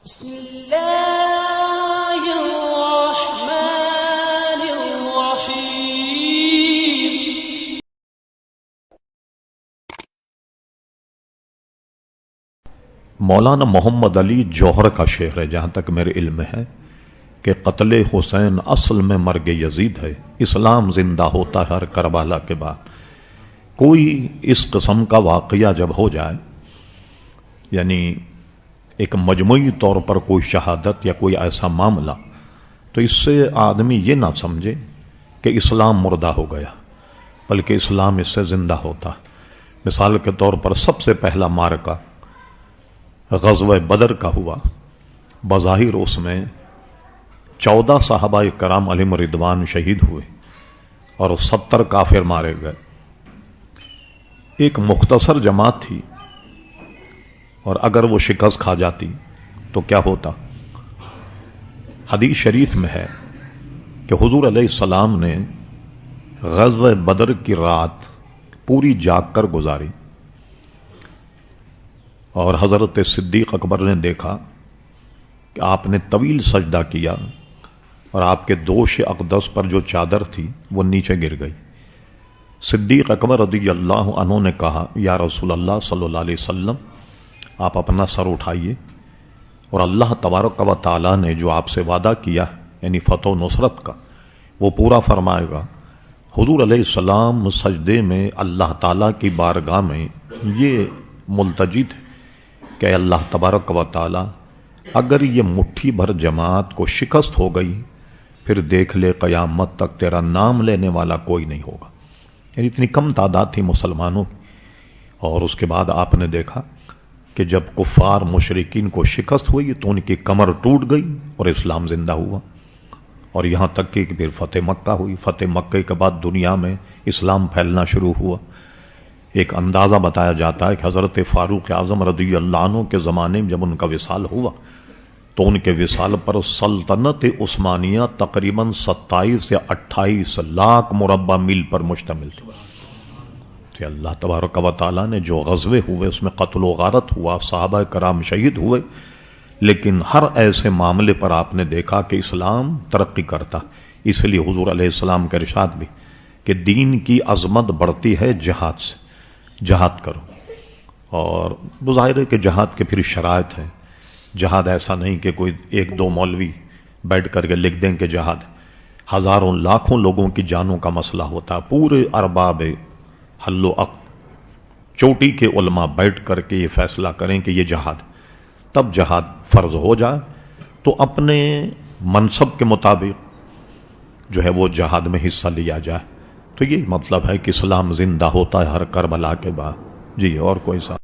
بسم اللہ الرحمن الرحیم۔ مولانا محمد علی جوہر کا شعر ہے، جہاں تک میرے علم ہے، کہ قتل حسین اصل میں مرگ یزید ہے، اسلام زندہ ہوتا ہے ہر کربلا کے بعد۔ کوئی اس قسم کا واقعہ جب ہو جائے، یعنی ایک مجموعی طور پر کوئی شہادت یا کوئی ایسا معاملہ، تو اس سے آدمی یہ نہ سمجھے کہ اسلام مردہ ہو گیا، بلکہ اسلام اس سے زندہ ہوتا۔ مثال کے طور پر سب سے پہلا معرکہ غزوہ بدر کا ہوا۔ بظاہر اس میں 14 صحابہ کرام علیہم رضوان شہید ہوئے اور 70 کافر مارے گئے۔ ایک مختصر جماعت تھی، اور اگر وہ شکست کھا جاتی تو کیا ہوتا؟ حدیث شریف میں ہے کہ حضور علیہ السلام نے غزوہ بدر کی رات پوری جاگ کر گزاری، اور حضرت صدیق اکبر نے دیکھا کہ آپ نے طویل سجدہ کیا اور آپ کے دوش اقدس پر جو چادر تھی وہ نیچے گر گئی۔ صدیق اکبر رضی اللہ عنہ نے کہا، یا رسول اللہ صلی اللہ علیہ وسلم، آپ اپنا سر اٹھائیے، اور اللہ تبارک و تعالیٰ نے جو آپ سے وعدہ کیا، یعنی فتح و نصرت کا، وہ پورا فرمائے گا۔ حضور علیہ السلام سجدے میں اللہ تعالیٰ کی بارگاہ میں یہ ملتجی تھے کہ اللہ تبارک و تعالیٰ، اگر یہ مٹھی بھر جماعت کو شکست ہو گئی، پھر دیکھ لے قیامت تک تیرا نام لینے والا کوئی نہیں ہوگا۔ یعنی اتنی کم تعداد تھی مسلمانوں کی، اور اس کے بعد آپ نے دیکھا کہ جب کفار مشرکین کو شکست ہوئی تو ان کی کمر ٹوٹ گئی اور اسلام زندہ ہوا، اور یہاں تک کہ پھر فتح مکہ ہوئی۔ فتح مکہ کے بعد دنیا میں اسلام پھیلنا شروع ہوا۔ ایک اندازہ بتایا جاتا ہے کہ حضرت فاروق اعظم رضی اللہ عنہ کے زمانے میں جب ان کا وصال ہوا تو ان کے وصال پر سلطنت عثمانیہ تقریباً 27 سے 28 لاکھ مربع میل پر مشتمل تھی۔ کہ اللہ تبارک و تعالیٰ نے جو غزوے ہوئے اس میں قتل و غارت ہوا، صحابہ کرام شہید ہوئے، لیکن ہر ایسے معاملے پر آپ نے دیکھا کہ اسلام ترقی کرتا۔ اس لیے حضور علیہ السلام کا ارشاد بھی کہ دین کی عظمت بڑھتی ہے جہاد سے، جہاد کرو۔ اور ظاہر ہے کہ جہاد کے پھر شرائط ہیں۔ جہاد ایسا نہیں کہ کوئی ایک دو مولوی بیٹھ کر کے لکھ دیں کہ جہاد، ہزاروں لاکھوں لوگوں کی جانوں کا مسئلہ ہوتا ہے۔ پورے ارباب حل و عقد، چوٹی کے علماء بیٹھ کر کے یہ فیصلہ کریں کہ یہ جہاد، تب جہاد فرض ہو جائے تو اپنے منصب کے مطابق جو ہے وہ جہاد میں حصہ لیا جائے۔ تو یہ مطلب ہے کہ اسلام زندہ ہوتا ہے ہر کربلا کے بعد۔ جی، اور کوئی سا